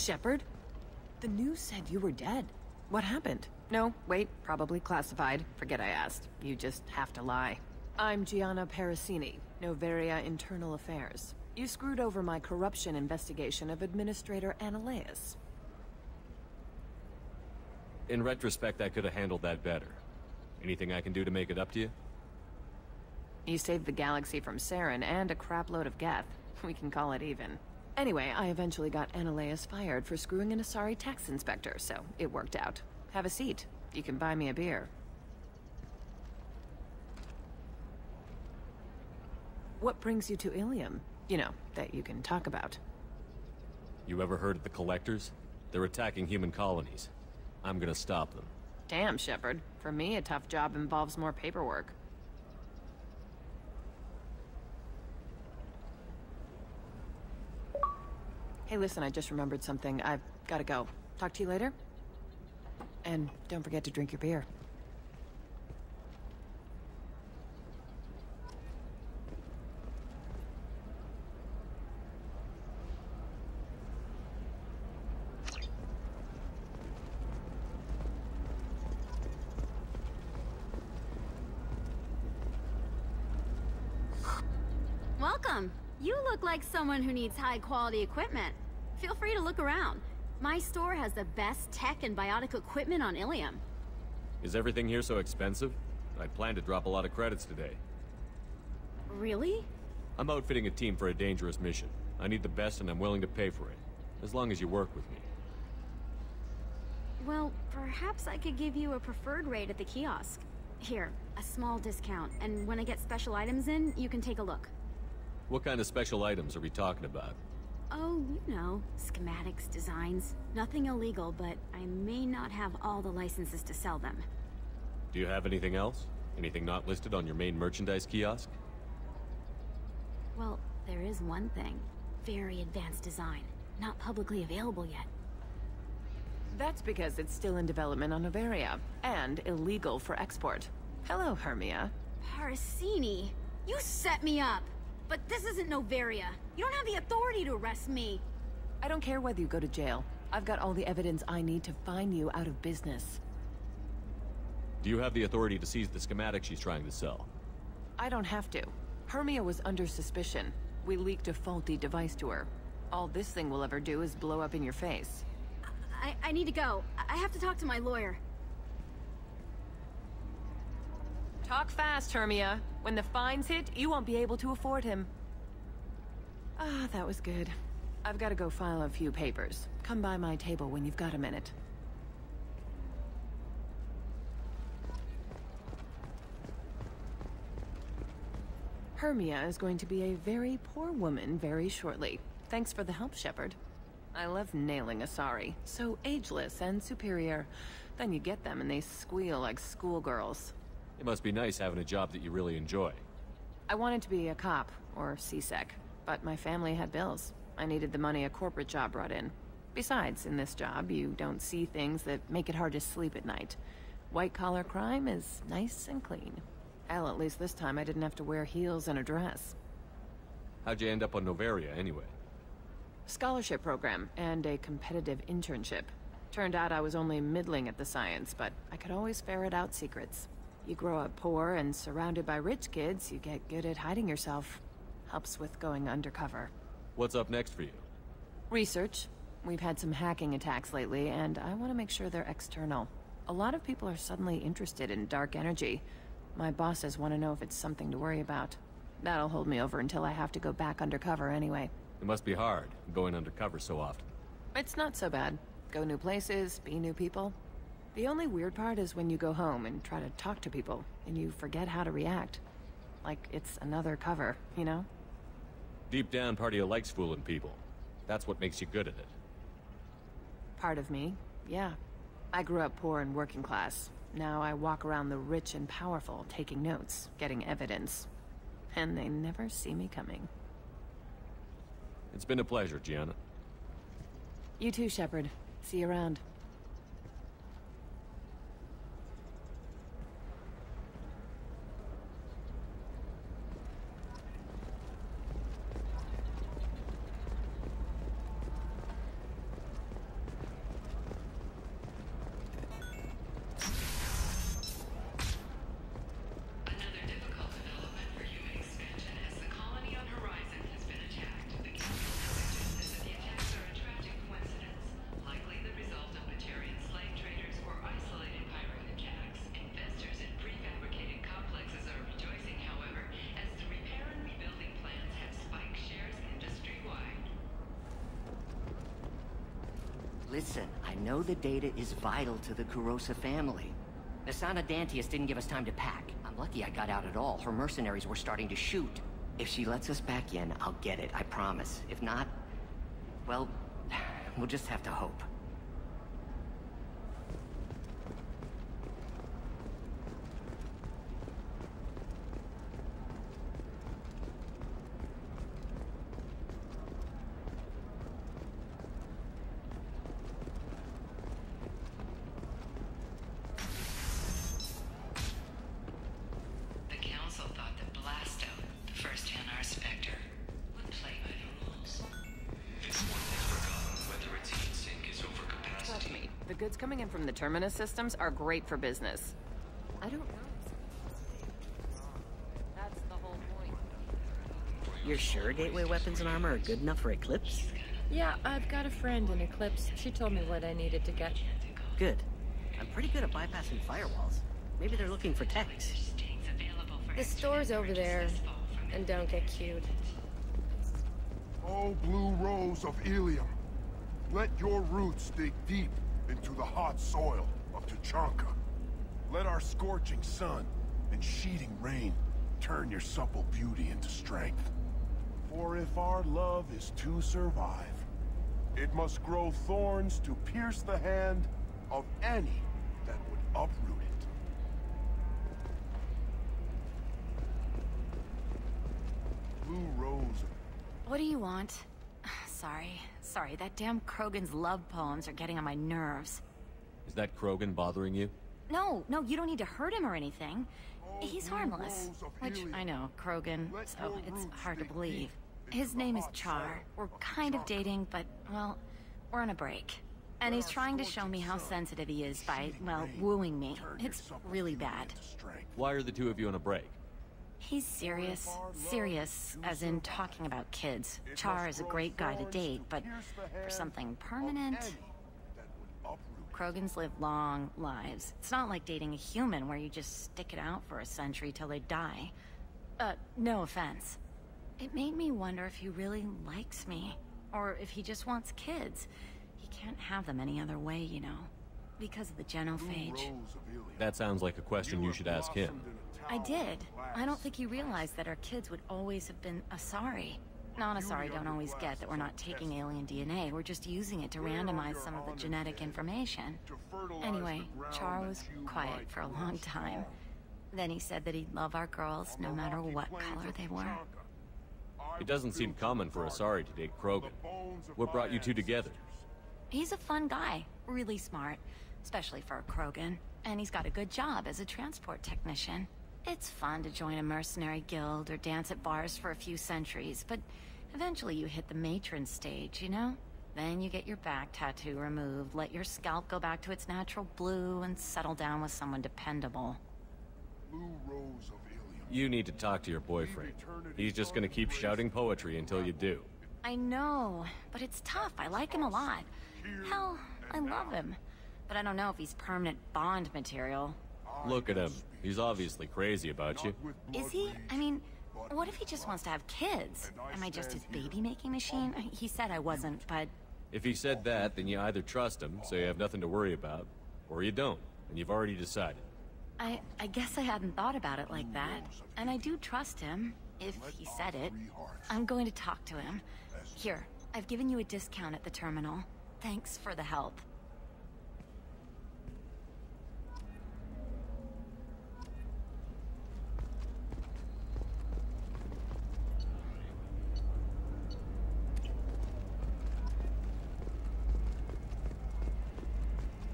Shepard? The news said you were dead. What happened? No, wait, probably classified. Forget I asked. You just have to lie. I'm Gianna Parasini, Noveria Internal Affairs. You screwed over my corruption investigation of Administrator Annileus. In retrospect, I could have handled that better. Anything I can do to make it up to you? You saved the galaxy from Saren and a crapload of Geth. We can call it even. Anyway, I eventually got Annileus fired for screwing an Asari tax inspector, so it worked out. Have a seat. You can buy me a beer. What brings you to Ilium? You know, that you can talk about. You ever heard of the Collectors? They're attacking human colonies. I'm gonna stop them. Damn, Shepard. For me, a tough job involves more paperwork. Hey, listen, I just remembered something. I've gotta go. Talk to you later? And don't forget to drink your beer. Welcome. You look like someone who needs high-quality equipment. Feel free to look around. My store has the best tech and biotic equipment on Ilium. Is everything here so expensive? I plan to drop a lot of credits today. Really? I'm outfitting a team for a dangerous mission. I need the best and I'm willing to pay for it. As long as you work with me. Well, perhaps I could give you a preferred rate at the kiosk. Here, a small discount, and when I get special items in, you can take a look. What kind of special items are we talking about? Oh, you know, schematics, designs. Nothing illegal, but I may not have all the licenses to sell them. Do you have anything else? Anything not listed on your main merchandise kiosk? Well, there is one thing. Very advanced design. Not publicly available yet. That's because it's still in development on Noveria, and illegal for export. Hello, Hermia. Parasini! You set me up! But this isn't Noveria. You don't have the authority to arrest me. I don't care whether you go to jail. I've got all the evidence I need to find you out of business. Do you have the authority to seize the schematic she's trying to sell? I don't have to. Hermia was under suspicion. We leaked a faulty device to her. All this thing will ever do is blow up in your face. I need to go. I have to talk to my lawyer. Talk fast, Hermia. When the fines hit, you won't be able to afford him. Ah, that was good. I've got to go file a few papers. Come by my table when you've got a minute. Hermia is going to be a very poor woman very shortly. Thanks for the help, Shepard. I love nailing Asari. So ageless and superior. Then you get them and they squeal like schoolgirls. It must be nice having a job that you really enjoy. I wanted to be a cop, or CSEC, but my family had bills. I needed the money a corporate job brought in. Besides, in this job, you don't see things that make it hard to sleep at night. White-collar crime is nice and clean. Hell, at least this time I didn't have to wear heels and a dress. How'd you end up on Noveria, anyway? Scholarship program, and a competitive internship. Turned out I was only middling at the science, but I could always ferret out secrets. You grow up poor and surrounded by rich kids, you get good at hiding yourself. Helps with going undercover. What's up next for you? Research. We've had some hacking attacks lately, and I want to make sure they're external. A lot of people are suddenly interested in dark energy. My bosses want to know if it's something to worry about. That'll hold me over until I have to go back undercover anyway. It must be hard, going undercover so often. It's not so bad. Go new places, be new people. The only weird part is when you go home and try to talk to people, and you forget how to react. Like it's another cover, you know? Deep down, part of you likes fooling people. That's what makes you good at it. Part of me, yeah. I grew up poor and working class. Now I walk around the rich and powerful, taking notes, getting evidence. And they never see me coming. It's been a pleasure, Gianna. You too, Shepard. See you around. Listen, I know the data is vital to the Kurosa family. Nasana Dantius didn't give us time to pack. I'm lucky I got out at all. Her mercenaries were starting to shoot. If she lets us back in, I'll get it, I promise. If not, well, we'll just have to hope. The goods coming in from the Terminus systems are great for business. I don't know. That's the whole point. You're sure Gateway weapons and armor are good enough for Eclipse? Yeah, I've got a friend in Eclipse. She told me what I needed to get. Good. I'm pretty good at bypassing firewalls. Maybe they're looking for techs. The store's over there. And don't get cute. Oh, Blue Rose of Ilium, let your roots dig deep into the hot soil of Tuchanka. Let our scorching sun and sheeting rain turn your supple beauty into strength. For if our love is to survive, it must grow thorns to pierce the hand of any that would uproot it. Blue Rose. What do you want? Sorry, that damn Krogan's love poems are getting on my nerves. Is that Krogan bothering you? No, you don't need to hurt him or anything. He's harmless. Which, I know, Krogan, so it's hard to believe. His name is Char. We're kind of dating, but, well, we're on a break. And he's trying to show me how sensitive he is by, well, wooing me. It's really bad. Why are the two of you on a break? He's serious, as in talking about kids. Char is a great guy to date, but for something permanent... Krogans live long lives. It's not like dating a human where you just stick it out for a century till they die. No offense. It made me wonder if he really likes me, or if he just wants kids. He can't have them any other way, you know, because of the genophage. That sounds like a question you should ask him. I did. I don't think he realized that our kids would always have been Asari. Non-Asari don't always get that we're not taking alien DNA, we're just using it to randomize some of the genetic information. Anyway, Char was quiet for a long time. Then he said that he'd love our girls no matter what color they were. It doesn't seem common for Asari to date Krogan. What brought you two together? He's a fun guy, really smart, especially for a Krogan. And he's got a good job as a transport technician. It's fun to join a mercenary guild or dance at bars for a few centuries, but eventually you hit the matron stage, you know? Then you get your back tattoo removed, let your scalp go back to its natural blue, and settle down with someone dependable. Blue Rose of Ilium. You need to talk to your boyfriend. He's just gonna keep shouting poetry until you do. I know, but it's tough. I like him a lot. Hell, I love him. But I don't know if he's permanent Bond material. Look at him. He's obviously crazy about you. Is he? I mean, what if he just wants to have kids? Am I just his baby-making machine? He said I wasn't, but... If he said that, then you either trust him, so you have nothing to worry about, or you don't, and you've already decided. I guess I hadn't thought about it like that. And I do trust him, if he said it. I'm going to talk to him. Here, I've given you a discount at the terminal. Thanks for the help.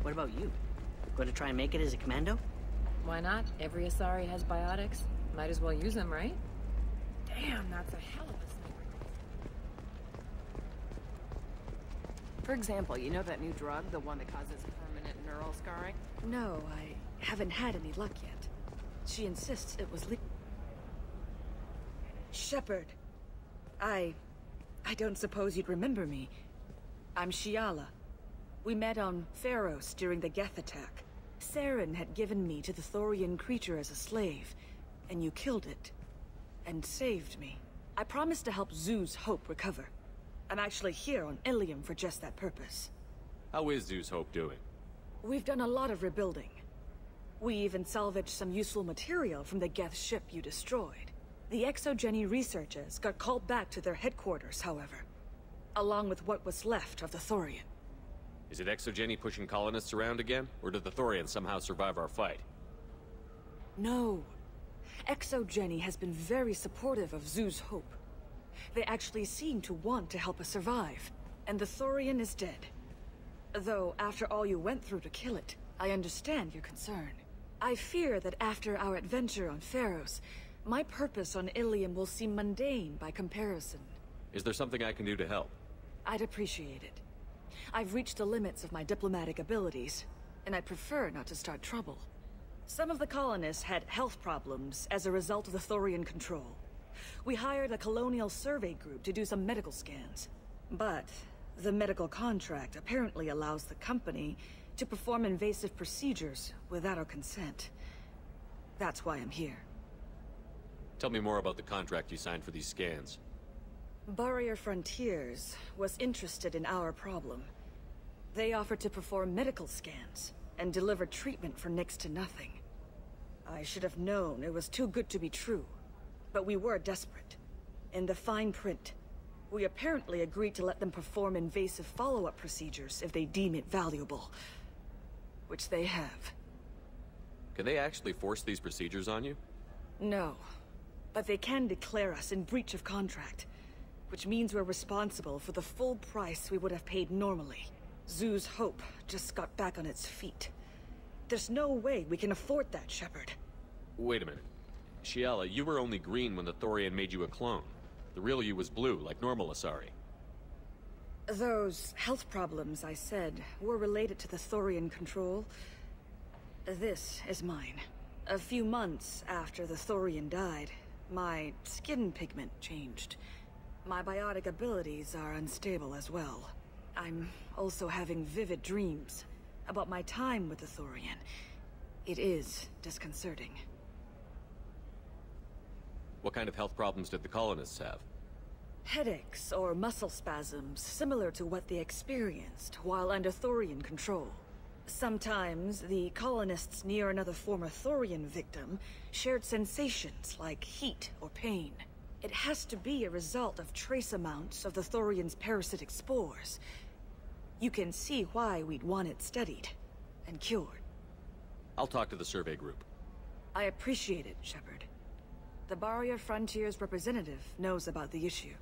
What about you? Going to try and make it as a commando? Why not? Every Asari has biotics. Might as well use them, right? Damn, that's a hell of a sniper. For example, you know that new drug, the one that causes permanent neural scarring? No, I haven't had any luck yet. She insists it was Shepard. I don't suppose you'd remember me. I'm Shiala. We met on Pharos during the Geth attack. Saren had given me to the Thorian creature as a slave, and you killed it. And saved me. I promised to help Zoo's Hope recover. I'm actually here on Ilium for just that purpose. How is Zeus Hope doing? We've done a lot of rebuilding. We even salvaged some useful material from the Geth ship you destroyed. The Exogeny researchers got called back to their headquarters, however, along with what was left of the Thorian. Is it Exogeny pushing colonists around again? Or did the Thorians somehow survive our fight? No. Exogeny has been very supportive of Zeus Hope. They actually seem to want to help us survive, and the Thorian is dead. Though, after all you went through to kill it, I understand your concern. I fear that after our adventure on Pharos, my purpose on Ilium will seem mundane by comparison. Is there something I can do to help? I'd appreciate it. I've reached the limits of my diplomatic abilities, and I'd prefer not to start trouble. Some of the colonists had health problems as a result of the Thorian control. We hired a colonial survey group to do some medical scans. But the medical contract apparently allows the company to perform invasive procedures without our consent. That's why I'm here. Tell me more about the contract you signed for these scans. Barrier Frontiers was interested in our problem. They offered to perform medical scans and deliver treatment for next to nothing. I should have known it was too good to be true, but we were desperate. In the fine print, we apparently agreed to let them perform invasive follow-up procedures if they deem it valuable. Which they have. Can they actually force these procedures on you? No, but they can declare us in breach of contract, which means we're responsible for the full price we would have paid normally. Zeus Hope just got back on its feet. There's no way we can afford that, Shepard. Wait a minute. Shiala, you were only green when the Thorian made you a clone. The real you was blue, like normal Asari. Those health problems I said were related to the Thorian control. This is mine. A few months after the Thorian died, my skin pigment changed. My biotic abilities are unstable as well. I'm also having vivid dreams about my time with the Thorian. It is disconcerting. What kind of health problems did the colonists have? Headaches or muscle spasms similar to what they experienced while under Thorian control. Sometimes the colonists near another former Thorian victim shared sensations like heat or pain. It has to be a result of trace amounts of the Thorian's parasitic spores. You can see why we'd want it studied and cured. I'll talk to the survey group. I appreciate it, Shepard. The Barrier Frontiers representative knows about the issue.